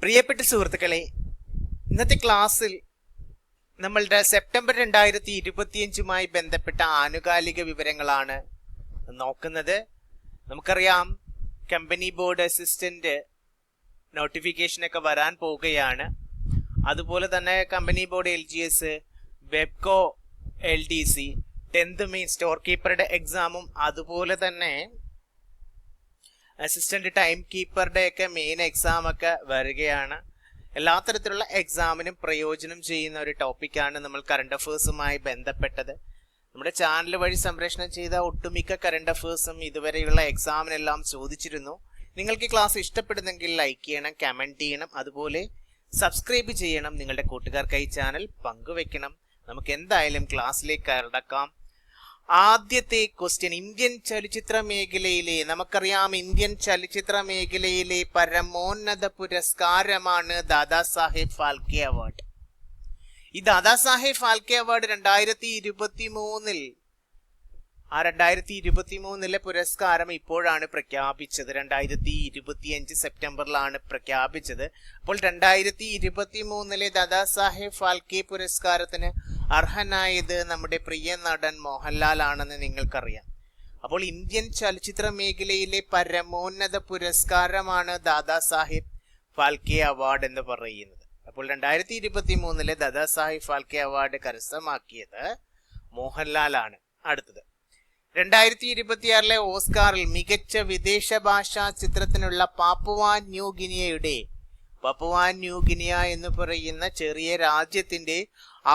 പ്രിയപ്പെട്ട സുഹൃത്തുക്കളെ, ഇന്നത്തെ ക്ലാസ്സിൽ നമ്മളുടെ സെപ്റ്റംബർ 2025 ബന്ധപ്പെട്ട ആനുകാലിക വിവരങ്ങളാണ് നോക്കുന്നത്. നമുക്കറിയാം, കമ്പനി ബോർഡ് അസിസ്റ്റന്റ് നോട്ടിഫിക്കേഷനൊക്കെ വരാൻ പോവുകയാണ്. അതുപോലെ തന്നെ company board LGS, വെബ്കോ LDC, 10th main store കീപ്പറുടെ എക്സാമും അതുപോലെ തന്നെ അസിസ്റ്റന്റ് ടൈം കീപ്പറുടെ ഒക്കെ മെയിൻ എക്സാം ഒക്കെ വരികയാണ്. എല്ലാ തരത്തിലുള്ള എക്സാമിനും പ്രയോജനം ചെയ്യുന്ന ഒരു ടോപ്പിക്കാണ് നമ്മൾ കറണ്ട് അഫേഴ്സുമായി ബന്ധപ്പെട്ടത്. നമ്മുടെ ചാനൽ വഴി സംപ്രേഷണം ചെയ്ത ഒട്ടുമിക്ക കറണ്ട് അഫേഴ്സും ഇതുവരെയുള്ള എക്സാമിനെല്ലാം ചോദിച്ചിരുന്നു. നിങ്ങൾക്ക് ക്ലാസ് ഇഷ്ടപ്പെടുന്നെങ്കിൽ ലൈക്ക് ചെയ്യണം, കമന്റ് ചെയ്യണം, അതുപോലെ സബ്സ്ക്രൈബ് ചെയ്യണം, നിങ്ങളുടെ കൂട്ടുകാർക്കായി ചാനൽ പങ്കുവെക്കണം. നമുക്ക് എന്തായാലും ക്ലാസ്സിലേക്ക് കടക്കാം. ആദ്യത്തെ ക്വസ്റ്റ്യൻ, ഇന്ത്യൻ ചലച്ചിത്ര മേഖലയിലെ, നമുക്കറിയാം ഇന്ത്യൻ ചലച്ചിത്ര മേഖലയിലെ പരമോന്നത പുരസ്കാരമാണ് ദാദാസാഹേബ് ഫാൽക്കെ അവാർഡ്. ഈ ദാദാസാഹേബ് ഫാൽക്കെ അവാർഡ് 2023 പുരസ്കാരം ഇപ്പോഴാണ് പ്രഖ്യാപിച്ചത്. 2025 സെപ്റ്റംബറിലാണ് പ്രഖ്യാപിച്ചത്. അപ്പോൾ 2023 ദാദാസാഹേബ് ഫാൽക്കെ പുരസ്കാരത്തിന് അർഹനായത് നമ്മുടെ പ്രിയ നടൻ മോഹൻലാൽ ആണെന്ന് നിങ്ങൾക്കറിയാം. അപ്പോൾ ഇന്ത്യൻ ചലച്ചിത്ര മേഖലയിലെ പരമോന്നത പുരസ്കാരമാണ് ദാദാസാഹേബ് ഫാൽക്കെ അവാർഡ് എന്ന് പറയുന്നത്. അപ്പോൾ 2023 ദാദാസാഹേബ് ഫാൽക്കെ അവാർഡ് കരസ്ഥമാക്കിയത് മോഹൻലാലാണ്. അടുത്തത്, 2026 ഓസ്കാറിൽ മികച്ച വിദേശ ഭാഷാ ചിത്രത്തിനുള്ള പാപ്പുവ ന്യൂ ഗിനിയ എന്ന് പറയുന്ന ചെറിയ രാജ്യത്തിന്റെ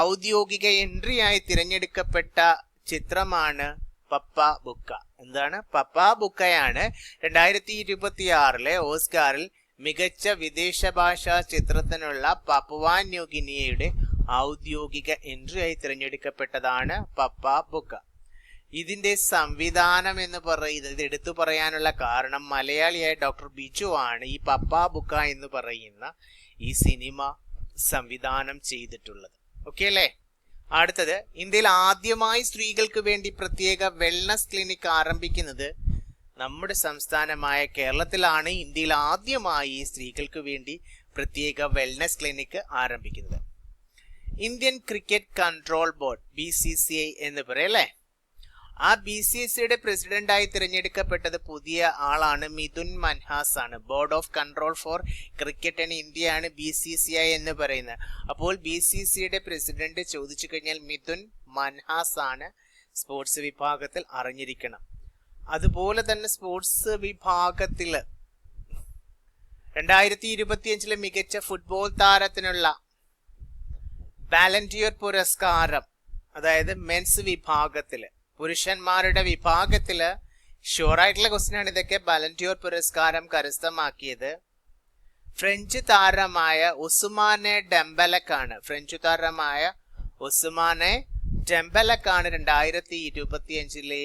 ഔദ്യോഗിക എൻട്രിയായി തിരഞ്ഞെടുക്കപ്പെട്ട ചിത്രമാണ് പപ്പ ബുക്ക. എന്താണ്? പപ്പ ബുക്കയാണ് 2026 ഓസ്കാറിൽ മികച്ച വിദേശ ഭാഷാ ചിത്രത്തിനുള്ള പാപ്പുവ ന്യൂ ഗിനിയയുടെ ഔദ്യോഗിക എൻട്രിയായി തിരഞ്ഞെടുക്കപ്പെട്ടതാണ് പപ്പ ബുക്ക. ഇതിന്റെ സംവിധാനം എന്ന് പറയുന്നത്, എടുത്തു പറയാനുള്ള കാരണം, മലയാളിയായ ഡോക്ടർ ബിജു ആണ് ഈ പപ്പ ബുക്ക എന്ന് പറയുന്ന ഈ സിനിമ സംവിധാനം ചെയ്തിട്ടുള്ളത്. ഓക്കെ അല്ലേ? അടുത്തത്, ഇന്ത്യയിൽ ആദ്യമായി സ്ത്രീകൾക്ക് വേണ്ടി പ്രത്യേക വെൽനസ് ക്ലിനിക് ആരംഭിക്കുന്നത് നമ്മുടെ സംസ്ഥാനമായ കേരളത്തിലാണ്. ഇന്ത്യയിൽ ആദ്യമായി സ്ത്രീകൾക്ക് വേണ്ടി പ്രത്യേക വെൽനസ് ക്ലിനിക് ആരംഭിക്കുന്നത് Indian cricket control board, BCCI എന്ന് പറയും അല്ലേ. ആ BCCIയുടെ പ്രസിഡന്റായി തിരഞ്ഞെടുക്കപ്പെട്ടത് പുതിയ ആളാണ്, മിഥുൻ മൻഹാസ് ആണ്. Board of control four cricket in India ആണ് BCCI എന്ന് പറയുന്നത്. അപ്പോൾ BCCIയുടെ പ്രസിഡന്റ് ചോദിച്ചു കഴിഞ്ഞാൽ മിഥുൻ മൻഹാസ് ആണ്. സ്പോർട്സ് വിഭാഗത്തിൽ അറിഞ്ഞിരിക്കണം. അതുപോലെ തന്നെ സ്പോർട്സ് വിഭാഗത്തിൽ 2025 മികച്ച ഫുട്ബോൾ താരത്തിനുള്ള ബാലന്റിയർ പുരസ്കാരം, അതായത് മെൻസ് വിഭാഗത്തില്, പുരുഷന്മാരുടെ വിഭാഗത്തില് ഷുവറായിട്ടുള്ള ക്വസ്റ്റ്യൻ ആണ് ഇതൊക്കെ. ബാലന്റിയർ പുരസ്കാരം കരസ്ഥമാക്കിയത് ഫ്രഞ്ച് താരമായ ഉസ്മാനെ ഡെംബലക്കാണ്. 2025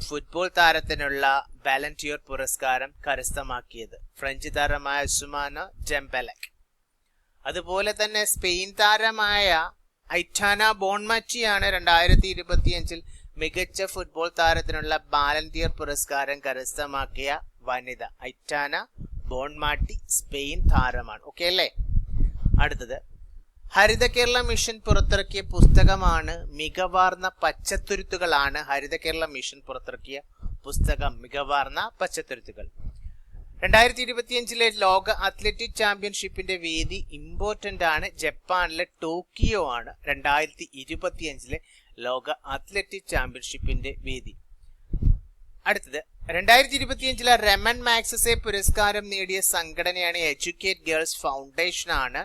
ഫുട്ബോൾ താരത്തിനുള്ള ബാലന്റിയർ പുരസ്കാരം കരസ്ഥമാക്കിയത് ഫ്രഞ്ച് താരമായ ഉസ്മാന ഡെംബലക്. അതുപോലെ തന്നെ സ്പെയിൻ താരമായ ഐറ്റാന ബോൺമാറ്റിയാണ് 2025 മികച്ച ഫുട്ബോൾ താരത്തിനുള്ള ബാലന്റിയർ പുരസ്കാരം കരസ്ഥമാക്കിയ വനിത. ഐറ്റാന ബോൺമാറ്റി സ്പെയിൻ താരമാണ്. ഓക്കെ അല്ലേ? അടുത്തത്, ഹരിത കേരള മിഷൻ പുറത്തിറക്കിയ പുസ്തകമാണ് മികവാർന്ന പച്ചത്തുരുത്തുകളാണ്. ഹരിത കേരള മിഷൻ പുറത്തിറക്കിയ പുസ്തകം മികവാർന്ന പച്ചത്തുരുത്തുകൾ. 2025 ലോക അത്ലറ്റിക് ചാമ്പ്യൻഷിപ്പിന്റെ വേദി ഇമ്പോർട്ടന്റ് ആണ്. ജപ്പാനിലെ ടോക്കിയോ ആണ് 2025 ലോക അത്ലറ്റിക് ചാമ്പ്യൻഷിപ്പിന്റെ വേദി. അടുത്തത്, 2025 റെമൻ മാഗ്സസെ പുരസ്കാരം നേടിയ സംഘടനയാണ് എഡ്യൂക്കേറ്റ് ഗേൾസ് ഫൗണ്ടേഷൻ ആണ്.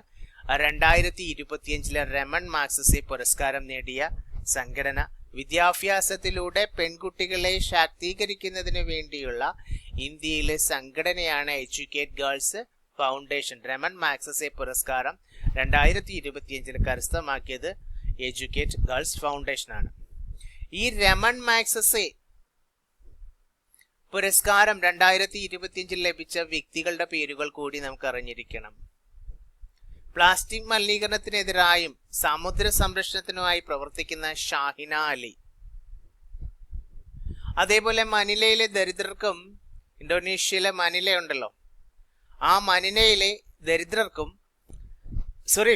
2025 റെമൻ മാഗ്സസെ പുരസ്കാരം നേടിയ സംഘടന വിദ്യാഭ്യാസത്തിലൂടെ പെൺകുട്ടികളെ ശാക്തീകരിക്കുന്നതിന് വേണ്ടിയുള്ള ഇന്ത്യയിലെ സംഘടനയാണ് എഡ്യൂക്കേറ്റ് ഗേൾസ് ഫൗണ്ടേഷൻ. റെമൻ മാഗ്സസെ പുരസ്കാരം 2025 കരസ്ഥമാക്കിയത് എഡ്യൂക്കേറ്റ് ഗേൾസ് ഫൗണ്ടേഷൻ ആണ്. ഈ റെമൻ മാഗ്സസെ പുരസ്കാരം 2025 ലഭിച്ച വ്യക്തികളുടെ പേരുകൾ കൂടി നമുക്ക് അറിഞ്ഞിരിക്കണം. പ്ലാസ്റ്റിക് മലിനീകരണത്തിനെതിരായും സമുദ്ര സംരക്ഷണത്തിനുമായി പ്രവർത്തിക്കുന്ന ഷാഹിന അലി. അതേപോലെ മനിലയിലെ ദരിദ്രർക്കും, ഇന്തോനേഷ്യയിലെ മനില ഉണ്ടല്ലോ, ആ മനിലയിലെ ദരിദ്രർക്കും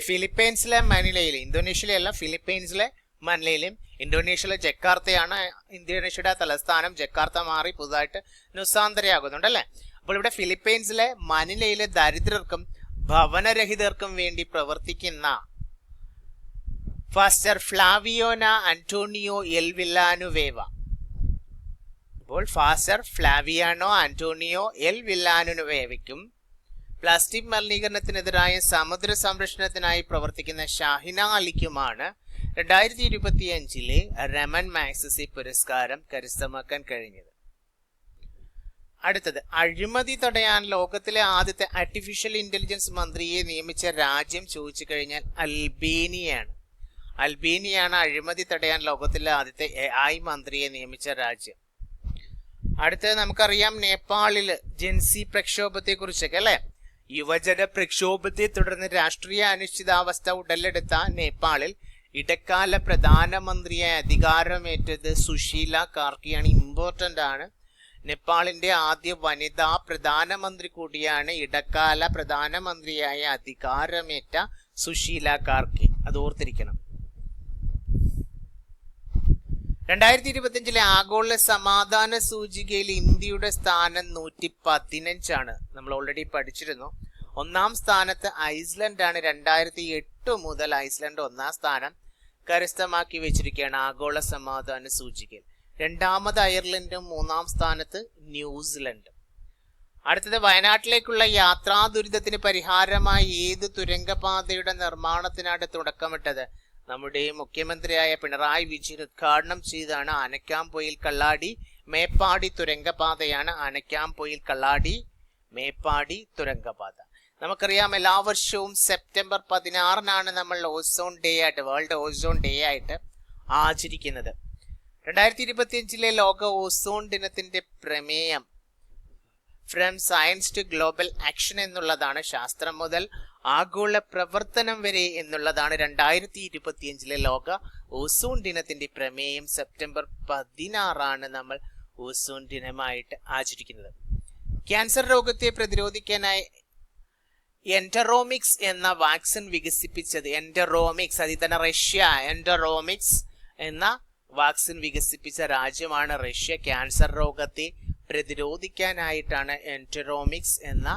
ഫിലിപ്പൈൻസിലെ മനിലയിൽ, ഇന്തോനേഷ്യയിലെ അല്ല, ഫിലിപ്പൈൻസിലെ മനിലയിലും, ഇന്തോനേഷ്യയിലെ ജക്കാർത്തയാണ് ഇന്തോനേഷ്യയുടെ തലസ്ഥാനം. ജക്കാർത്ത മാറി പുതുതായിട്ട് നുസാന്തരയാകുന്നുണ്ട് അല്ലെ. അപ്പോൾ ഇവിടെ ഫിലിപ്പൈൻസിലെ മനിലയിലെ ദരിദ്രർക്കും ഭവനരഹിതർക്കും വേണ്ടി പ്രവർത്തിക്കുന്ന ഫാസ്റ്റർ ഫ്ലാവിയോന അന്റോണിയോ എൽ വില്ലാനുവേവ. അപ്പോൾ ഫാസ്റ്റർ ഫ്ലാവിയാനോ അന്റോണിയോ എൽ വില്ലാനുവേവയ്ക്കും പ്ലാസ്റ്റിക് മലിനീകരണത്തിനെതിരായ സമുദ്ര സംരക്ഷണത്തിനായി പ്രവർത്തിക്കുന്ന ഷാഹിന അലിക്കുമാണ് 2025 രമൻ മാഗ്സസെ പുരസ്കാരം കരസ്ഥമാക്കാൻ കഴിഞ്ഞത്. അടുത്തത്, അഴിമതി തടയാൻ ലോകത്തിലെ ആദ്യത്തെ ആർട്ടിഫിഷ്യൽ ഇന്റലിജൻസ് മന്ത്രിയെ നിയമിച്ച രാജ്യം ചോദിച്ചു കഴിഞ്ഞാൽ അൽബേനിയയാണ്. അൽബേനിയയാണ് അഴിമതി തടയാൻ ലോകത്തിലെ ആദ്യത്തെ AI മന്ത്രിയെ നിയമിച്ച രാജ്യം. അടുത്തത് നമുക്കറിയാം, നേപ്പാളില് ജൻസി പ്രക്ഷോഭത്തെ കുറിച്ചൊക്കെ അല്ലെ. യുവജന പ്രക്ഷോഭത്തെ തുടർന്ന് രാഷ്ട്രീയ അനിശ്ചിതാവസ്ഥ ഉടലെടുത്ത നേപ്പാളിൽ ഇടക്കാല പ്രധാനമന്ത്രിയായി അധികാരമേറ്റത് സുശീല കാർക്കിയാണ്. ഇമ്പോർട്ടന്റ് ആണ്. നേപ്പാളിന്റെ ആദ്യ വനിതാ പ്രധാനമന്ത്രി കൂടിയാണ് ഇടക്കാല പ്രധാനമന്ത്രിയായ അധികാരമേറ്റ സുശീല കാർക്കി. അത് ഓർത്തിരിക്കണം. 2025 ആഗോള സമാധാന സൂചികയിൽ ഇന്ത്യയുടെ സ്ഥാനം 115 നമ്മൾ ഓൾറെഡി പഠിച്ചിരുന്നു. ഒന്നാം സ്ഥാനത്ത് ഐസ്ലൻഡ് ആണ്. 2008 മുതൽ ഐസ്ലൻഡ് ഒന്നാം സ്ഥാനം കരസ്ഥമാക്കി വെച്ചിരിക്കുകയാണ് ആഗോള സമാധാന സൂചികയിൽ. രണ്ടാമത് അയർലൻഡും, മൂന്നാം സ്ഥാനത്ത് ന്യൂസിലൻഡും. അടുത്തത്, വയനാട്ടിലേക്കുള്ള യാത്രാ ദുരിതത്തിന് പരിഹാരമായി ഏത് തുരങ്കപാതയുടെ നിർമ്മാണത്തിനാണ് തുടക്കമിട്ടത്? നമ്മുടെ മുഖ്യമന്ത്രിയായ പിണറായി വിജയൻ ഉദ്ഘാടനം ചെയ്താണ് ആനക്കാംപൊയിൽ കള്ളാടി മേപ്പാടി തുരങ്കപാതയാണ്. ആനക്കാംപൊയിൽ കള്ളാടി മേപ്പാടി തുരങ്കപാത. നമുക്കറിയാം, എല്ലാ വർഷവും സെപ്റ്റംബർ 16 നമ്മൾ ഓസോൺ ഡേ ആയിട്ട്, വേൾഡ് ഓസോൺ ഡേ ആയിട്ട് ആചരിക്കുന്നത്. 2025 ലോക ഓസോൺ ദിനത്തിന്റെ പ്രമേയം from science to global action എന്നുള്ളതാണ്. ശാസ്ത്രം മുതൽ ആഗോള പ്രവർത്തനം വരെ എന്നുള്ളതാണ് 2025 ലോക ഓസോൺ ദിനത്തിന്റെ പ്രമേയം. സെപ്റ്റംബർ 16 നമ്മൾ ഓസോൺ ദിനമായിട്ട് ആചരിക്കുന്നത്. ക്യാൻസർ രോഗത്തെ പ്രതിരോധിക്കാനായി എൻറ്ററോമിക്സ് എന്ന വാക്സിൻ വികസിപ്പിച്ചത്, എൻറ്ററോമിക്സ്, അതിൽ തന്നെ റഷ്യ, എൻറ്ററോമിക്സ് എന്ന വാക്സിൻ വികസിപ്പിച്ച രാജ്യമാണ് റഷ്യ. ക്യാൻസർ രോഗത്തെ പ്രതിരോധിക്കാനായിട്ടാണ് എൻറ്ററോമിക്സ് എന്ന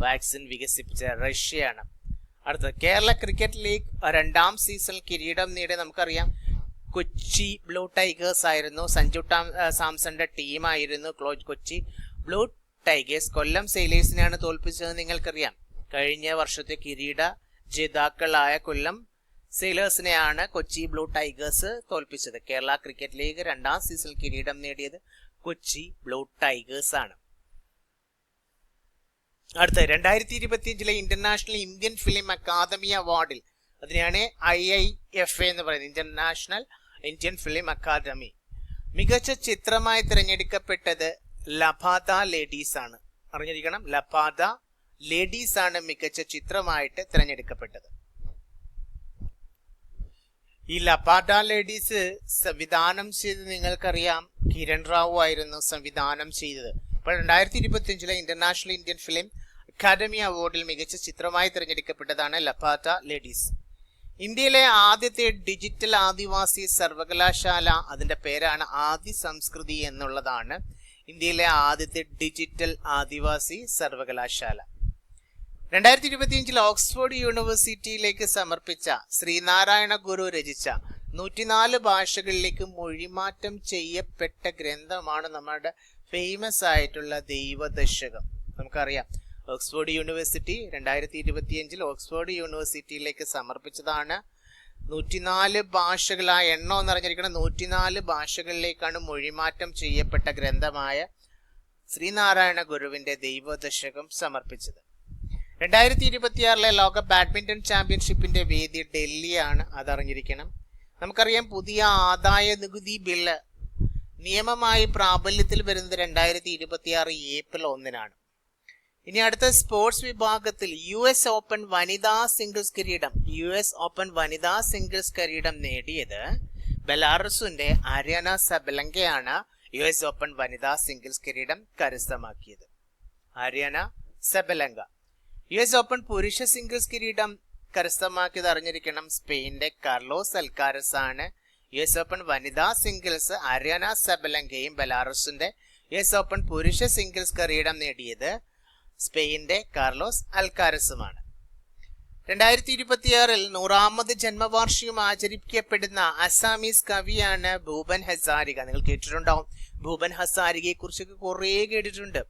വാക്സിൻ വികസിപ്പിച്ച റഷ്യയാണ്. അടുത്തത്, കേരള ക്രിക്കറ്റ് ലീഗ് 2ാം സീസണിൽ കിരീടം നേടി. നമുക്കറിയാം, കൊച്ചി ബ്ലൂ ടൈഗേഴ്സ് ആയിരുന്നു, സഞ്ജു സാംസന്റെ ടീമായിരുന്നു കൊച്ചി ബ്ലൂ ടൈഗേഴ്സ്. കൊല്ലം സെയിലേഴ്സിനെയാണ് തോൽപ്പിച്ചത് നിങ്ങൾക്കറിയാം. കഴിഞ്ഞ വർഷത്തെ കിരീട ജേതാക്കളായ കൊല്ലം സെയിലേഴ്സിനെയാണ് കൊച്ചി ബ്ലൂ ടൈഗേഴ്സ് തോൽപ്പിച്ചത്. കേരള ക്രിക്കറ്റ് ലീഗ് 2ാം സീസണിൽ കിരീടം നേടിയത് കൊച്ചി ബ്ലൂ ടൈഗേഴ്സ് ആണ്. അടുത്ത, 2025 ഇന്റർനാഷണൽ ഇന്ത്യൻ ഫിലിം അക്കാദമി അവാർഡിൽ, അതിനെയാണ് IIFA എന്ന് പറയുന്നത്, ഇന്റർനാഷണൽ ഇന്ത്യൻ ഫിലിം അക്കാദമി, മികച്ച ചിത്രമായി തിരഞ്ഞെടുക്കപ്പെട്ടത് ലപാത ലേഡീസ് ആണ്. അറിഞ്ഞിരിക്കണം, ലപാത ലേഡീസ് ആണ് മികച്ച ചിത്രമായിട്ട് തിരഞ്ഞെടുക്കപ്പെട്ടത്. ഈ ലപാത ലേഡീസ് സംവിധാനം ചെയ്ത് നിങ്ങൾക്കറിയാം, കിരൺ റാവു ആയിരുന്നു സംവിധാനം ചെയ്തത്. അപ്പോൾ 2025 ഇന്റർനാഷണൽ ഇന്ത്യൻ ഫിലിം അക്കാദമി അവാർഡിൽ മികച്ച ചിത്രമായി തിരഞ്ഞെടുക്കപ്പെട്ടതാണ് ലപാത ലേഡീസ്. ഇന്ത്യയിലെ ആദ്യത്തെ ഡിജിറ്റൽ ആദിവാസി സർവകലാശാല, അതിന്റെ പേരാണ് ആദി സംസ്കൃതി എന്നുള്ളതാണ്. ഇന്ത്യയിലെ ആദ്യത്തെ ഡിജിറ്റൽ ആദിവാസി സർവകലാശാല. 2025 ഓക്സ്ഫോർഡ് യൂണിവേഴ്സിറ്റിയിലേക്ക് സമർപ്പിച്ച ശ്രീനാരായണ ഗുരു രചിച്ച 104 ഭാഷകളിലേക്ക് മൊഴിമാറ്റം ചെയ്യപ്പെട്ട ഗ്രന്ഥമാണ് നമ്മുടെ ഫേമസ് ആയിട്ടുള്ള ദൈവദശകം. നമുക്കറിയാം, ഓക്സ്ഫോർഡ് യൂണിവേഴ്സിറ്റി 2025 ഓക്സ്ഫോർഡ് യൂണിവേഴ്സിറ്റിയിലേക്ക് സമർപ്പിച്ചതാണ്. 104 ഭാഷകളായ എണ്ണം എന്നറിഞ്ഞിരിക്കണം, 104 ഭാഷകളിലേക്കാണ് മൊഴിമാറ്റം ചെയ്യപ്പെട്ട ഗ്രന്ഥമായ ശ്രീനാരായണ ഗുരുവിന്റെ ദൈവദശകം സമർപ്പിച്ചത്. 2026 ലോക ബാഡ്മിന്റൺ ചാമ്പ്യൻഷിപ്പിന്റെ വേദി ഡൽഹിയാണ്, അതറിഞ്ഞിരിക്കണം. നമുക്കറിയാം, പുതിയ ആദായ നികുതി ബില്ല് നിയമമായി പ്രാബല്യത്തിൽ വരുന്നത് 2026 ഏപ്രിൽ 1 ഇനി അടുത്ത സ്പോർട്സ് വിഭാഗത്തിൽ US ഓപ്പൺ വനിതാ സിംഗിൾസ് കിരീടം നേടിയത് ബെലാറസിന്റെ ആര്യാന സബലങ്കയാണ്. US ഓപ്പൺ വനിതാ സിംഗിൾസ് കിരീടം കരസ്ഥമാക്കിയത് ആര്യാന സബലങ്ക. US ഓപ്പൺ പുരുഷ സിംഗിൾസ് കിരീടം കരസ്ഥമാക്കിയത് അറിഞ്ഞിരിക്കണം. സ്പെയിന്റെ കാർലോസ് അൽക്കാരസ് ആണ്. US ഓപ്പൺ വനിതാ സിംഗിൾസ് ആര്യാന സബലങ്കയും ബെലാറസിന്റെ US ഓപ്പൺ പുരുഷ സിംഗിൾസ് കിരീടം നേടിയത് സ്പെയിന്റെ കാർലോസ് അൽക്കാരസുമാണ്. 2026 100ാമത് ജന്മവാർഷികം ആചരിക്കപ്പെടുന്ന അസാമീസ് കവിയാണ് ഭൂപൻ ഹസാരിക. നിങ്ങൾ കേട്ടിട്ടുണ്ടാവും, ഭൂപൻ ഹസാരികയെ കുറിച്ചൊക്കെ കുറേ കേട്ടിട്ടുണ്ട്.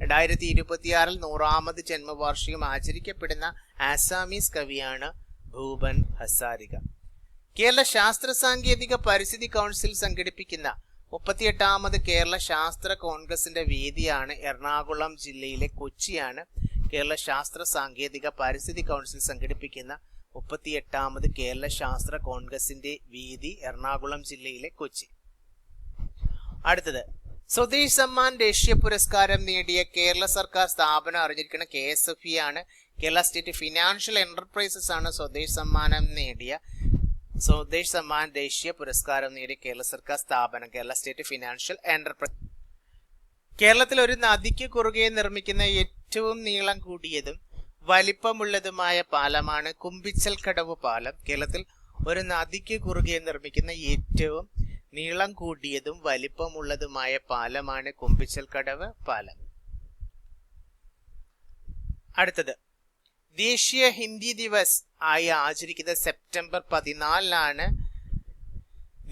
2026 100ാമത് ജന്മവാർഷികം ആചരിക്കപ്പെടുന്ന ആസാമീസ് കവിയാണ് ഭൂപൻ ഹസാരിക. കേരള ശാസ്ത്ര സാങ്കേതിക പരിസ്ഥിതി കൗൺസിൽ സംഘടിപ്പിക്കുന്ന 38ാമത് കേരള ശാസ്ത്ര കോൺഗ്രസിന്റെ വേദിയാണ് എറണാകുളം ജില്ലയിലെ കൊച്ചിയാണ്. കേരള ശാസ്ത്ര സാങ്കേതിക പരിസ്ഥിതി കൗൺസിൽ സംഘടിപ്പിക്കുന്ന 38ാമത് കേരള ശാസ്ത്ര കോൺഗ്രസിന്റെ വേദി എറണാകുളം ജില്ലയിലെ കൊച്ചി. അടുത്തത് സ്വദേശ് സമ്മാൻ ദേശീയ പുരസ്കാരം നേടിയ കേരള സർക്കാർ സ്ഥാപനം അറിഞ്ഞിരിക്കുന്ന KSFE ആണ്. കേരള സ്റ്റേറ്റ് ഫിനാൻഷ്യൽ എന്റർപ്രൈസസ് ആണ് സ്വദേശ് സമ്മാൻ ദേശീയ പുരസ്കാരം നേടിയ കേരള സർക്കാർ സ്ഥാപനം, കേരള സ്റ്റേറ്റ് ഫിനാൻഷ്യൽ എന്റർപ്രൈസ്. കേരളത്തിൽ ഒരു നദിക്ക് കുറുകെ നിർമ്മിക്കുന്ന ഏറ്റവും നീളം കൂടിയതും വലിപ്പമുള്ളതുമായ പാലമാണ് കുമ്പിച്ചൽ കടവ് പാലം. കേരളത്തിൽ ഒരു നദിക്ക് കുറുകെ നിർമ്മിക്കുന്ന ഏറ്റവും നീളം കൂടിയതും വലിപ്പമുള്ളതുമായ പാലമാണ് കുമ്പിച്ചൽ കടവ് പാലം. അടുത്തത് ദേശീയ ഹിന്ദി ദിവസ് ആയി ആചരിക്കുന്നത് സെപ്റ്റംബർ 14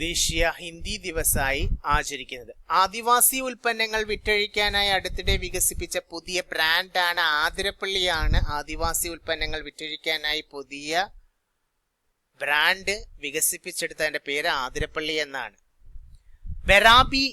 ദേശീയ ഹിന്ദി ദിവസായി ആചരിക്കുന്നത്. ആദിവാസി ഉൽപ്പന്നങ്ങൾ വിറ്റഴിക്കാനായി അടുത്തിടെ വികസിപ്പിച്ച പുതിയ ബ്രാൻഡാണ് ആതിരപ്പള്ളിയാണ്. ആദിവാസി ഉൽപ്പന്നങ്ങൾ വിറ്റഴിക്കാനായി പുതിയ ബ്രാൻഡ് വികസിപ്പിച്ചെടുത്തതിന്റെ പേര് ആതിരപ്പള്ളി എന്നാണ്. ബെറാബി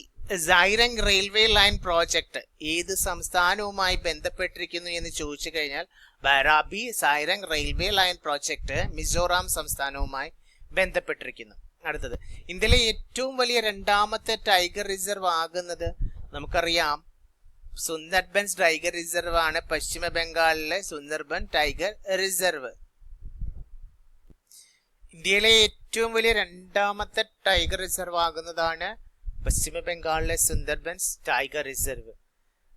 സൈറംഗ് റെയിൽവേ ലൈൻ പ്രോജക്ട് ഏത് സംസ്ഥാനവുമായി ബന്ധപ്പെട്ടിരിക്കുന്നു എന്ന് ചോദിച്ചു കഴിഞ്ഞാൽ ബെറാബി സൈറംഗ് റെയിൽവേ ലൈൻ പ്രോജക്ട് മിസോറാം സംസ്ഥാനവുമായി ബന്ധപ്പെട്ടിരിക്കുന്നു. അടുത്തത് ഇന്ത്യയിലെ ഏറ്റവും വലിയ രണ്ടാമത്തെ ടൈഗർ റിസർവ് ആകുന്നത് നമുക്കറിയാം സുന്ദർബൻസ് ടൈഗർ റിസർവ് ആണ്. പശ്ചിമ ബംഗാളിലെ സുന്ദർബൻ ടൈഗർ റിസർവ്. ഇന്ത്യയിലെ ഏറ്റവും വലിയ രണ്ടാമത്തെ ടൈഗർ റിസർവ് ആകുന്നതാണ് പശ്ചിമ ബംഗാളിലെ സുന്ദർബൻസ് ടൈഗർ റിസർവ്.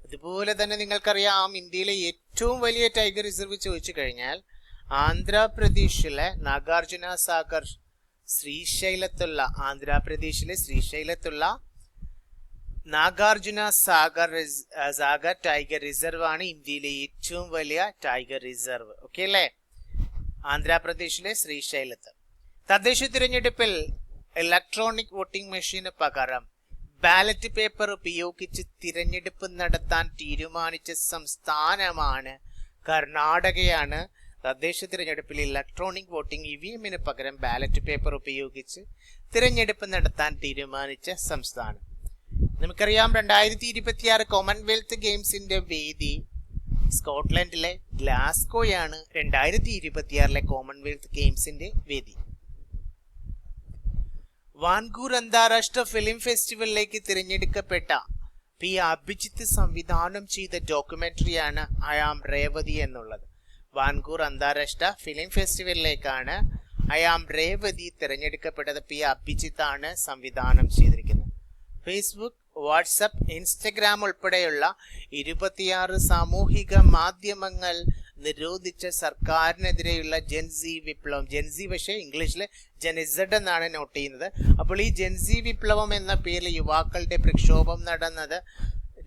അതുപോലെ തന്നെ നിങ്ങൾക്കറിയാം ഇന്ത്യയിലെ ഏറ്റവും വലിയ ടൈഗർ റിസർവ് ചോദിച്ചു കഴിഞ്ഞാൽ ആന്ധ്രാപ്രദേശിലെ നാഗാർജുന സാഗർ ശ്രീശൈലത്തുള്ള ആന്ധ്രാപ്രദേശിലെ ശ്രീശൈലത്തുള്ള നാഗാർജുന സാഗർ ടൈഗർ റിസർവ് ആണ് ഇന്ത്യയിലെ ഏറ്റവും വലിയ ടൈഗർ റിസർവ്. ഓക്കെ അല്ലേ? ആന്ധ്രാപ്രദേശിലെ ശ്രീശൈലത്ത്. തദ്ദേശ തിരഞ്ഞെടുപ്പിൽ ഇലക്ട്രോണിക് വോട്ടിംഗ് മെഷീന് പകരം ബാലറ്റ് പേപ്പർ ഉപയോഗിച്ച് തിരഞ്ഞെടുപ്പ് നടത്താൻ തീരുമാനിച്ച സംസ്ഥാനമാണ് കർണാടകയാണ്. തദ്ദേശ തിരഞ്ഞെടുപ്പിൽ ഇലക്ട്രോണിക് വോട്ടിംഗ് EVM പകരം ബാലറ്റ് പേപ്പർ ഉപയോഗിച്ച് തിരഞ്ഞെടുപ്പ് നടത്താൻ തീരുമാനിച്ച സംസ്ഥാനം. നമുക്കറിയാം 2026 കോമൺവെൽത്ത് ഗെയിംസിന്റെ വേദി സ്കോട്ട്ലൻഡിലെ ഗ്ലാസ്ഗോയാണ്. 2026 കോമൺവെൽത്ത് ഗെയിംസിന്റെ വേദി. വാൻകൂർ അന്താരാഷ്ട്ര ഫിലിം ഫെസ്റ്റിവലിലേക്ക് തിരഞ്ഞെടുക്കപ്പെട്ട P. അഭിജിത്ത് സംവിധാനം ചെയ്ത ഡോക്യുമെന്ററിയാണ് ഐ ആം രേവതി എന്നുള്ളത്. വാൻകൂർ അന്താരാഷ്ട്ര ഫിലിം ഫെസ്റ്റിവലിലേക്കാണ് ഐ ആം രേവതി തിരഞ്ഞെടുക്കപ്പെട്ടത്. P. അഭിജിത്ത് ആണ് സംവിധാനം ചെയ്തിരിക്കുന്നത്. ഫേസ്ബുക്ക്, വാട്സപ്പ്, ഇൻസ്റ്റഗ്രാം ഉൾപ്പെടെയുള്ള 26 സാമൂഹിക മാധ്യമങ്ങൾ നിരോധിച്ച സർക്കാരിനെതിരെയുള്ള ജെൻസി വിപ്ലവം. ജെൻസി പക്ഷേ ഇംഗ്ലീഷിൽ ജെനിസഡ് എന്നാണ് നോട്ട് ചെയ്യുന്നത്. അപ്പോൾ ഈ ജെൻസി വിപ്ലവം എന്ന പേരിൽ യുവാക്കളുടെ പ്രക്ഷോഭം നടന്നത്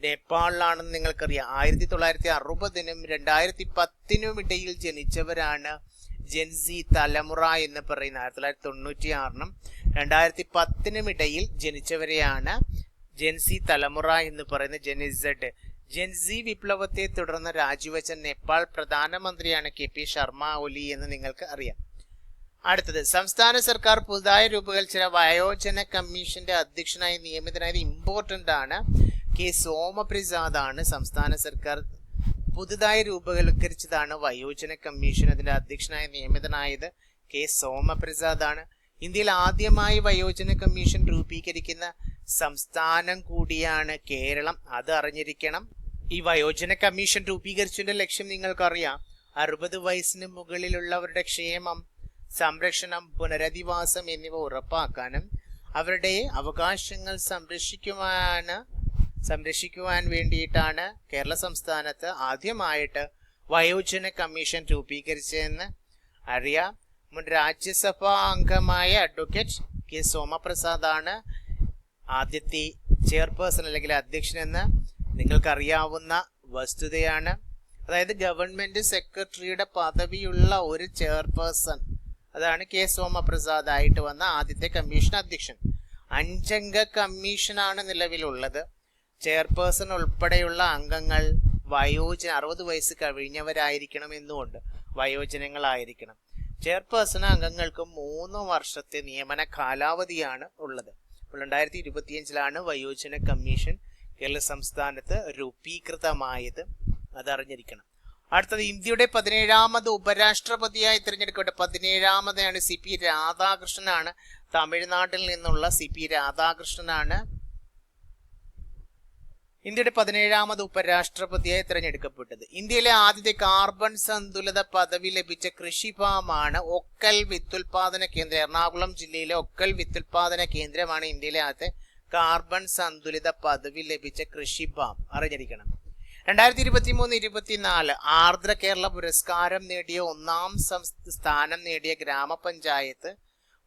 നേപ്പാളിലാണെന്ന് നിങ്ങൾക്കറിയാം. 1960-നും 2010-നും ഇടയിൽ ജനിച്ചവരാണ് ജെൻസി തലമുറ എന്ന് പറയുന്നത്. 1996-നും 2010-നും ഇടയിൽ ജനിച്ചവരെയാണ് ജെൻസി തലമുറ എന്ന് പറയുന്ന ജെനിസഡ്. ജെൻസി വിപ്ലവത്തെ തുടർന്ന് രാജിവെച്ച നേപ്പാൾ പ്രധാനമന്ത്രിയാണ് KP ശർമ്മ ഒലി എന്ന് നിങ്ങൾക്ക് അറിയാം. അടുത്തത് സംസ്ഥാന സർക്കാർ പുതുതായി രൂപീകരിച്ച വയോജന കമ്മീഷന്റെ അധ്യക്ഷനായി നിയമിതനായത് ഇമ്പോർട്ടന്റ് ആണ്. K. സോമപ്രസാദ് ആണ്. സംസ്ഥാന സർക്കാർ പുതുതായി രൂപവൽക്കരിച്ചതാണ് വയോജന കമ്മീഷൻ. അതിന്റെ അധ്യക്ഷനായി നിയമിതനായത് K. സോമപ്രസാദ് ആണ്. ഇന്ത്യയിൽ ആദ്യമായി വയോജന കമ്മീഷൻ രൂപീകരിക്കുന്ന സംസ്ഥാനം കൂടിയാണ് കേരളം. അത് അറിഞ്ഞിരിക്കണം. ഈ വയോജന കമ്മീഷൻ രൂപീകരിച്ചതിന്റെ ലക്ഷ്യം നിങ്ങൾക്കറിയാം. 60 വയസ്സിന് മുകളിലുള്ളവരുടെ ക്ഷേമം, സംരക്ഷണം, പുനരധിവാസം എന്നിവ ഉറപ്പാക്കാനും അവരുടെ അവകാശങ്ങൾ സംരക്ഷിക്കുവാൻ വേണ്ടിയിട്ടാണ് കേരള സംസ്ഥാനത്ത് ആദ്യമായിട്ട് വയോജന കമ്മീഷൻ രൂപീകരിച്ചതെന്ന് അറിയാം. മുൻ രാജ്യസഭാ അംഗമായ അഡ്വക്കേറ്റ് കെ സോമപ്രസാദാണ് ആദ്യത്തെ ചെയർപേഴ്സൺ അല്ലെങ്കിൽ അധ്യക്ഷനെന്ന് നിങ്ങൾക്കറിയാവുന്ന വസ്തുതയാണ്. അതായത് ഗവൺമെന്റ് സെക്രട്ടറിയുടെ പദവിയുള്ള ഒരു ചെയർപേഴ്സൺ, അതാണ് കെ സോമപ്രസാദ് ആയിട്ട് വന്ന ആദ്യത്തെ കമ്മീഷൻ അധ്യക്ഷൻ. 5 അംഗ കമ്മീഷനാണ് നിലവിലുള്ളത്. ചെയർപേഴ്സൺ ഉൾപ്പെടെയുള്ള അംഗങ്ങൾ 60 വയസ്സ് കഴിഞ്ഞവരായിരിക്കണം എന്നുകൊണ്ട് വയോജനങ്ങളായിരിക്കണം. ചെയർപേഴ്സൺ അംഗങ്ങൾക്ക് 3 വർഷത്തെ നിയമന കാലാവധിയാണ് ഉള്ളത്. അപ്പോൾ 2025 വയോജന കമ്മീഷൻ കേരള സംസ്ഥാനത്ത് രൂപീകൃതമായത്, അതറിഞ്ഞിരിക്കണം. അടുത്തത് ഇന്ത്യയുടെ 17ാമത് ഉപരാഷ്ട്രപതിയായി തിരഞ്ഞെടുക്കപ്പെട്ട 17ാമതാണ് CP രാധാകൃഷ്ണനാണ്. തമിഴ്നാട്ടിൽ നിന്നുള്ള CP രാധാകൃഷ്ണനാണ് ഇന്ത്യയുടെ 17ാമത് ഉപരാഷ്ട്രപതിയായി തിരഞ്ഞെടുക്കപ്പെട്ടത്. ഇന്ത്യയിലെ ആദ്യത്തെ കാർബൺ സന്തുലിത പദവി ലഭിച്ച കൃഷിഫാമാണ് ഒക്കൽ വിത്തുൽപാദന കേന്ദ്രം. എറണാകുളം ജില്ലയിലെ ഒക്കൽ വിത്തുൽപാദന കേന്ദ്രമാണ് ഇന്ത്യയിലെ ആദ്യത്തെ കാർബൺ സന്തുലിത പദവി ലഭിച്ച കൃഷിഫാം, അറിഞ്ഞിരിക്കണം. 2023-24 ആർദ്ര കേരള പുരസ്കാരം നേടിയ 1ാം സ്ഥാനം നേടിയ ഗ്രാമപഞ്ചായത്ത്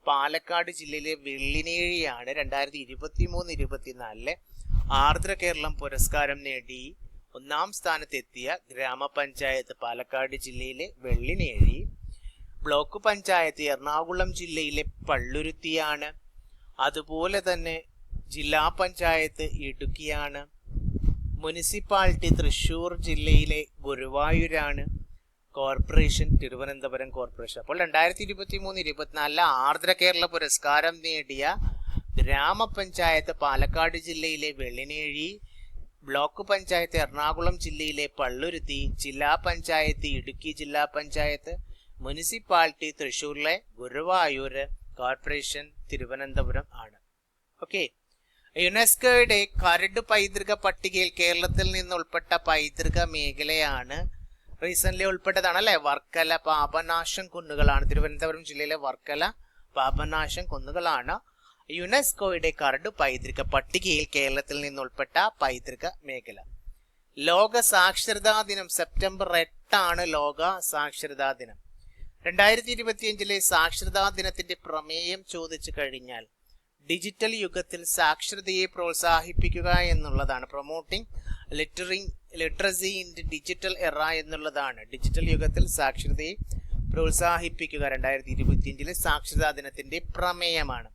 പാലക്കാട് ജില്ലയിലെ വെള്ളിനേഴിയാണ്. 2023-24 ആർദ്ര കേരളം പുരസ്കാരം നേടി 1ാം സ്ഥാനത്തെത്തിയ ഗ്രാമപഞ്ചായത്ത് പാലക്കാട് ജില്ലയിലെ വെള്ളിനേഴി. ബ്ലോക്ക് പഞ്ചായത്ത് എറണാകുളം ജില്ലയിലെ പള്ളുരുത്തിയാണ്. അതുപോലെ തന്നെ ജില്ലാ പഞ്ചായത്ത് ഇടുക്കിയാണ്. മുനിസിപ്പാലിറ്റി തൃശ്ശൂർ ജില്ലയിലെ ഗുരുവായൂരാണ്. Corporation Thiruvananthapuram corporation. അപ്പോൾ 2023-24 ആർദ്ര കേരള പുരസ്കാരം നേടിയ ഗ്രാമപഞ്ചായത്ത് പാലക്കാട് ജില്ലയിലെ വെള്ളിനേഴി, ബ്ലോക്ക് പഞ്ചായത്ത് എറണാകുളം ജില്ലയിലെ പള്ളുരുത്തി, ജില്ലാ പഞ്ചായത്ത് ഇടുക്കി ജില്ലാ പഞ്ചായത്ത്, മുനിസിപ്പാലിറ്റി തൃശ്ശൂരിലെ ഗുരുവായൂർ, കോർപ്പറേഷൻ തിരുവനന്തപുരം ആണ്. ഓക്കെ. യുനെസ്കോയുടെ കരട് പൈതൃക പട്ടികയിൽ കേരളത്തിൽ നിന്ന് ഉൾപ്പെട്ട പൈതൃക മേഖലയാണ്. റീസെന്റ് ഉൾപ്പെട്ടതാണ് അല്ലെ, വർക്കല പാപനാശം കുന്നുകളാണ്. തിരുവനന്തപുരം ജില്ലയിലെ വർക്കല പാപനാശം കുന്നുകളാണ് യുനെസ്കോയുടെ കരട് പൈതൃക പട്ടികയിൽ കേരളത്തിൽ നിന്ന് ഉൾപ്പെട്ട പൈതൃക മേഖല. ലോക സാക്ഷരതാ ദിനം സെപ്റ്റംബർ 8 ലോക സാക്ഷരതാ ദിനം. 2025 സാക്ഷരതാ ദിനത്തിന്റെ പ്രമേയം ചോദിച്ചു കഴിഞ്ഞാൽ ഡിജിറ്റൽ യുഗത്തിൽ സാക്ഷരതയെ പ്രോത്സാഹിപ്പിക്കുക എന്നുള്ളതാണ്. പ്രൊമോട്ടിംഗ് ലിറ്ററസി ഇൻ ഡിജിറ്റൽ എറ എന്നുള്ളതാണ്. ഡിജിറ്റൽ യുഗത്തിൽ സാക്ഷരതയെ പ്രോത്സാഹിപ്പിക്കുക 2025 സാക്ഷരതാ ദിനത്തിന്റെ പ്രമേയമാണ്.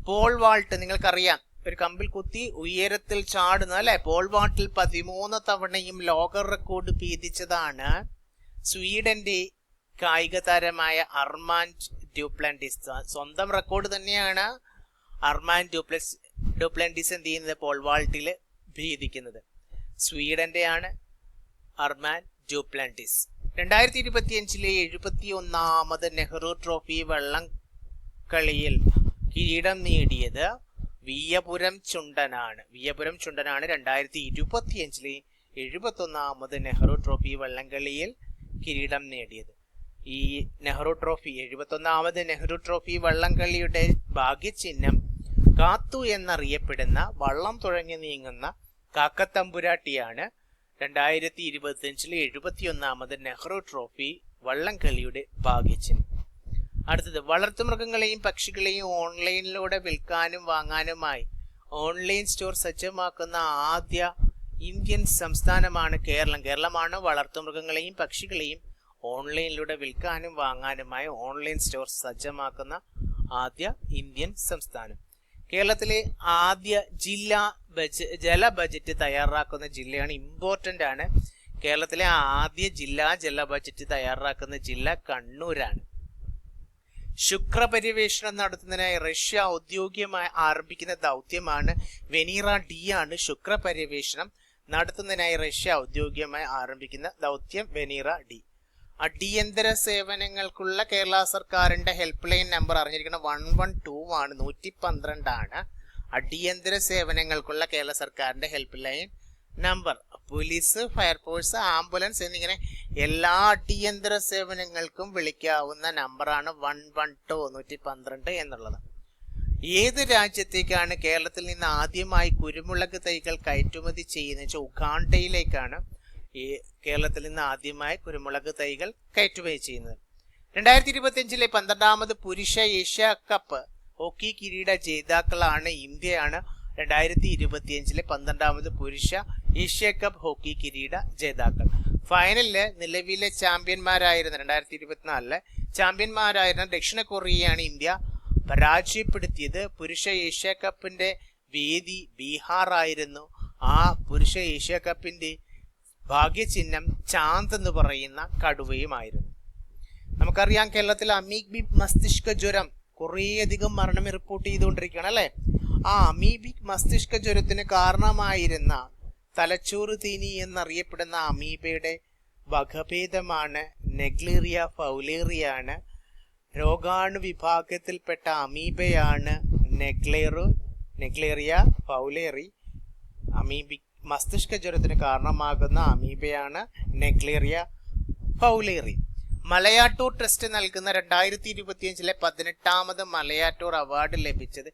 പോൾ വാൾട്ട് നിങ്ങൾക്കറിയാം, ഒരു കമ്പിൽ കുത്തി ഉയരത്തിൽ ചാടുന്ന അല്ലെ, പോൾ വാൾട്ടിൽ 13 തവണയും ലോക റെക്കോർഡ് ഭേദിച്ചതാണ് സ്വീഡന്റെ കായിക താരമായ അർമാൻഡ് ഡ്യൂപ്ലാന്റിസ്. സ്വന്തം റെക്കോർഡ് തന്നെയാണ് അർമാൻഡ് ഡ്യൂപ്ലാന്റിസ് എന്ത് ചെയ്യുന്നത്, പോൾ വാൾട്ടിൽ ഭേദിക്കുന്നത്. സ്വീഡന്റെ ആണ് അർമാൻഡ് ഡ്യൂപ്ലാന്റിസ്. 2025 71ാമത് നെഹ്റു ട്രോഫി വള്ളം കളിയിൽ കിരീടം നേടിയത് വിയ്യപുരം ചുണ്ടനാണ്. 2025 71ാമത് നെഹ്റു ട്രോഫി വള്ളംകളിയിൽ കിരീടം നേടിയത്. ഈ നെഹ്റു ട്രോഫി 71ാമത് നെഹ്റു ട്രോഫി വള്ളംകളിയുടെ ഭാഗ്യചിഹ്നം കാത്തു എന്നറിയപ്പെടുന്ന വള്ളം തുഴഞ്ഞു നീങ്ങുന്ന കാക്കത്തമ്പുരാട്ടിയാണ്. 2025 71ാമത് നെഹ്റു ട്രോഫി വള്ളംകളിയുടെ ഭാഗ്യചിഹ്നം. അടുത്തത്, വളർത്തുമൃഗങ്ങളെയും പക്ഷികളെയും ഓൺലൈനിലൂടെ വിൽക്കാനും വാങ്ങാനുമായി ഓൺലൈൻ സ്റ്റോർ സജ്ജമാക്കുന്ന ആദ്യ ഇന്ത്യൻ സംസ്ഥാനമാണ് കേരളം. കേരളമാണ് വളർത്തുമൃഗങ്ങളെയും പക്ഷികളെയും ഓൺലൈനിലൂടെ വിൽക്കാനും വാങ്ങാനുമായി ഓൺലൈൻ സ്റ്റോർ സജ്ജമാക്കുന്ന ആദ്യ ഇന്ത്യൻ സംസ്ഥാനം. കേരളത്തിലെ ആദ്യ ജല ബജറ്റ് തയ്യാറാക്കുന്ന ജില്ലയാണ്. ഇമ്പോർട്ടൻ്റ് ആണ്. കേരളത്തിലെ ആദ്യ ജല ബജറ്റ് തയ്യാറാക്കുന്ന ജില്ല കണ്ണൂരാണ്. ശുക്രപര്യവേഷണം നടത്തുന്നതിനായി റഷ്യ ഔദ്യോഗികമായി ആരംഭിക്കുന്ന ദൗത്യമാണ് വെനീറ ഡി ആണ്. ശുക്രപര്യവേഷണം നടത്തുന്നതിനായി റഷ്യ ഔദ്യോഗികമായി ആരംഭിക്കുന്ന ദൗത്യം വെനീറ ഡി. അടിയന്തര സേവനങ്ങൾക്കുള്ള കേരള സർക്കാരിന്റെ ഹെൽപ്പ് ലൈൻ നമ്പർ അറിഞ്ഞിരിക്കണം, 112 ആണ്, 112 ആണ് അടിയന്തര സേവനങ്ങൾക്കുള്ള കേരള സർക്കാരിന്റെ help line number. Police, fire force, ambulance എന്നിങ്ങനെ എല്ലാ അടിയന്തര സേവനങ്ങൾക്കും വിളിക്കാവുന്ന നമ്പറാണ് 112 112 എന്നുള്ളത്. ഏത് രാജ്യത്തേക്കാണ് കേരളത്തിൽ നിന്ന് ആദ്യമായി കുരുമുളക് തൈകൾ കയറ്റുമതി ചെയ്യുന്നത് വെച്ചാൽ ഉഗാണ്ടയിലേക്കാണ്. ഈ കേരളത്തിൽ നിന്ന് ആദ്യമായി കുരുമുളക് തൈകൾ കയറ്റുമതി ചെയ്യുന്നത്. 2025 12ാമത് പുരുഷ ഏഷ്യ കപ്പ് ഹോക്കി കിരീട ജേതാക്കളാണ് ഇന്ത്യയാണ്. 2025 12ാമത് പുരുഷ ഏഷ്യ കപ്പ് ഹോക്കി കിരീട ജേതാക്കൾ. ഫൈനലില് നിലവിലെ ചാമ്പ്യന്മാരായിരുന്ന 2024 ചാമ്പ്യന്മാരായിരുന്ന ദക്ഷിണ കൊറിയയാണ് ഇന്ത്യ പരാജയപ്പെടുത്തിയത്. പുരുഷ ഏഷ്യ കപ്പിന്റെ വേദി ബീഹാർ ആയിരുന്നു. ആ പുരുഷ ഏഷ്യ കപ്പിന്റെ ഭാഗ്യചിഹ്നം ചാന്ത് എന്ന് പറയുന്ന കടുവയുമായിരുന്നു. നമുക്കറിയാം കേരളത്തിൽ അമീബിക് മസ്തിഷ്ക ജ്വരം കുറേയധികം മരണം റിപ്പോർട്ട് ചെയ്തുകൊണ്ടിരിക്കുകയാണ് അല്ലെ. ആ അമീബിക് മസ്തിഷ്ക ജ്വരത്തിന് കാരണമായിരുന്ന തലച്ചോറ് തീനി എന്നറിയപ്പെടുന്ന അമീബയുടെ വകഭേദമാണ് നെഗ്ലേറിയ ഫൗലേറിയാണ്. രോഗാണു വിഭാഗത്തിൽപ്പെട്ട അമീബയാണ് നെഗ്ലേറിയ ഫൗലേറി. അമീബിക് മസ്തിഷ്ക ജ്വരത്തിന് കാരണമാകുന്ന അമീബയാണ് നെഗ്ലേറിയ ഫൗലേറി. മലയാറ്റൂർ ട്രസ്റ്റ് നൽകുന്ന 2025 18ാമത് മലയാറ്റൂർ അവാർഡ് ലഭിച്ചത്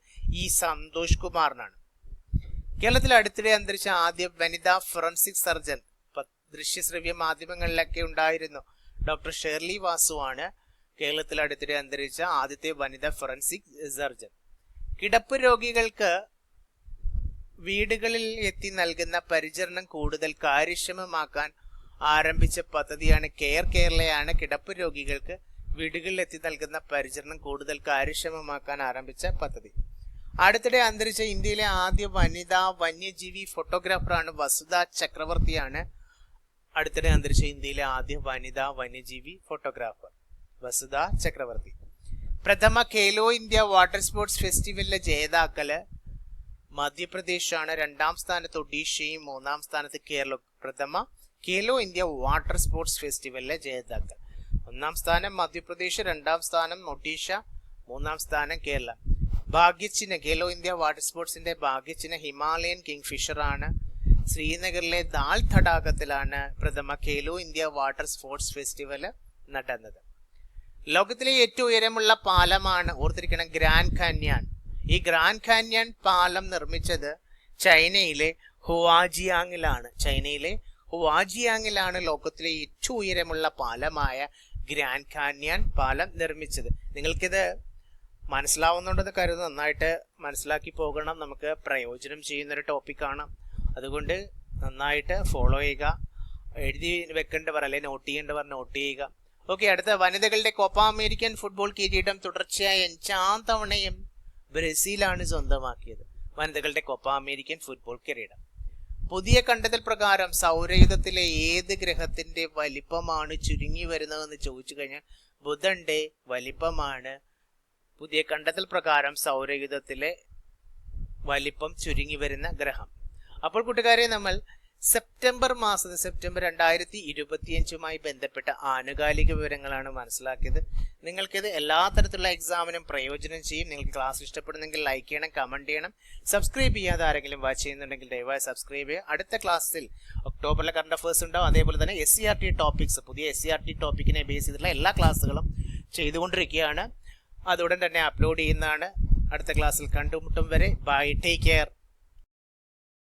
സന്തോഷ് കുമാറിനാണ്. കേരളത്തിൽ അടുത്തിടെ അന്തരിച്ച ആദ്യ വനിതാ ഫോറൻസിക് സർജൻ ദൃശ്യശ്രവ്യ മാധ്യമങ്ങളിലൊക്കെ ഉണ്ടായിരുന്നു. ഡോക്ടർ ഷേർലി വാസു ആണ് കേരളത്തിൽ അടുത്തിടെ അന്തരിച്ച ആദ്യത്തെ വനിതാ ഫോറൻസിക് സർജൻ. കിടപ്പ് രോഗികൾക്ക് വീടുകളിൽ എത്തി നൽകുന്ന പരിചരണം കൂടുതൽ കാര്യക്ഷമമാക്കാൻ ആരംഭിച്ച പദ്ധതിയാണ് കെയർ കേരളയാണ്. കിടപ്പ് രോഗികൾക്ക് വീടുകളിൽ എത്തി നൽകുന്ന പരിചരണം കൂടുതൽ കാര്യക്ഷമമാക്കാൻ ആരംഭിച്ച പദ്ധതി. അടുത്തിടെ അന്തരിച്ച ഇന്ത്യയിലെ ആദ്യ വനിതാ വന്യജീവി ഫോട്ടോഗ്രാഫറാണ് വസുധ ചക്രവർത്തിയാണ്. അടുത്തിടെ അന്തരിച്ച ഇന്ത്യയിലെ ആദ്യ വനിതാ വന്യജീവി ഫോട്ടോഗ്രാഫർ വസുധ ചക്രവർത്തി. പ്രഥമ ഖേലോ ഇന്ത്യ വാട്ടർ സ്പോർട്സ് ഫെസ്റ്റിവലിലെ ജേതാക്കള് മധ്യപ്രദേശാണ്. 2ാം സ്ഥാനത്ത് ഒഡീഷയും 3ാം സ്ഥാനത്ത് കേരളവും. പ്രഥമ ഖേലോ ഇന്ത്യ വാട്ടർ സ്പോർട്സ് ഫെസ്റ്റിവലിലെ ജേതാക്കൾ 1ാം സ്ഥാനം മധ്യപ്രദേശ്, 2ാം സ്ഥാനം ഒഡീഷ, 3ാം സ്ഥാനം കേരളം. ഭാഗ്യചിഹ്നം ഖേലോ ഇന്ത്യ വാട്ടർ സ്പോർട്സിന്റെ ഭാഗ്യചിഹ്നം ഹിമാലയൻ കിങ് ഫിഷർ ആണ്. ശ്രീനഗറിലെ ദാൽ തടാകത്തിലാണ് പ്രഥമ Khelo India water sports festival നടന്നത്. ലോകത്തിലെ ഏറ്റവും ഉയരമുള്ള പാലമാണ് ഓർത്തിരിക്കണം ഗ്രാൻഡ് കാന്യൺ. ഈ ഗ്രാൻഡ് കാന്യൺ പാലം നിർമ്മിച്ചത് ചൈനയിലെ ഹുവാജിയാങ്ങിലാണ് ലോകത്തിലെ ഏറ്റവും ഉയരമുള്ള പാലമായ ഗ്രാൻഡ് കാന്യൺ പാലം നിർമ്മിച്ചത്. നിങ്ങൾക്കിത് മനസ്സിലാവുന്നുണ്ടെന്ന് കരുതുന്നു. നന്നായിട്ട് മനസ്സിലാക്കി പോകണം. നമുക്ക് പ്രയോജനം ചെയ്യുന്നൊരു ടോപ്പിക്കാണ്. അതുകൊണ്ട് നന്നായിട്ട് ഫോളോ ചെയ്യുക. എഴുതി വെക്കേണ്ടവർ അല്ലെങ്കിൽ നോട്ട് ചെയ്യേണ്ടവർ നോട്ട് ചെയ്യുക. ഓക്കെ, അടുത്ത വനിതകളുടെ കോപ്പ അമേരിക്കൻ ഫുട്ബോൾ കിരീടം തുടർച്ചയായ 5ാം തവണയും ബ്രസീലാണ് സ്വന്തമാക്കിയത്. വനിതകളുടെ കോപ്പ അമേരിക്കൻ ഫുട്ബോൾ കിരീടം. പുതിയ കണ്ടെത്തൽ പ്രകാരം സൗരയൂഥത്തിലെ ഏത് ഗ്രഹത്തിന്റെ വലിപ്പമാണ് ചുരുങ്ങി വരുന്നതെന്ന് ചോദിച്ചു കഴിഞ്ഞാൽ ബുധന്റെ വലിപ്പമാണ് പുതിയ കണ്ടെത്തൽ പ്രകാരം സൗരയൂഥത്തിലെ വലിപ്പം ചുരുങ്ങി വരുന്ന ഗ്രഹം. അപ്പോൾ കൂട്ടുകാരെ, നമ്മൾ സെപ്റ്റംബർ 2025 ബന്ധപ്പെട്ട ആനുകാലിക വിവരങ്ങളാണ് മനസ്സിലാക്കിയത്. നിങ്ങൾക്കിത് എല്ലാ തരത്തിലുള്ള എക്സാമിനും പ്രയോജനം ചെയ്യും. നിങ്ങൾക്ക് ക്ലാസ് ഇഷ്ടപ്പെടുന്നെങ്കിൽ ലൈക്ക് ചെയ്യണം, കമന്റ് ചെയ്യണം. സബ്സ്ക്രൈബ് ചെയ്യാതെ ആരെങ്കിലും വാച്ച് ചെയ്യുന്നുണ്ടെങ്കിൽ ദയവായി സബ്സ്ക്രൈബ് ചെയ്യുക. അടുത്ത ക്ലാസ്സിൽ ഒക്ടോബറിലെ കറണ്ട് അഫേഴ്സ് ഉണ്ടാവും. അതേപോലെ തന്നെ SCRT ടോപ്പിക്സ്, പുതിയ SCRT ടോപ്പിക്കിനെ ബേസ് ചെയ്തിട്ടുള്ള എല്ലാ ക്ലാസ്സുകളും ചെയ്തുകൊണ്ടിരിക്കുകയാണ്. അതുടൻ തന്നെ അപ്ലോഡ് ചെയ്യുന്നതാണ്. അടുത്ത ക്ലാസ്സിൽ കണ്ടുമുട്ടും വരെ ബൈ, ടേക്ക് കെയർ.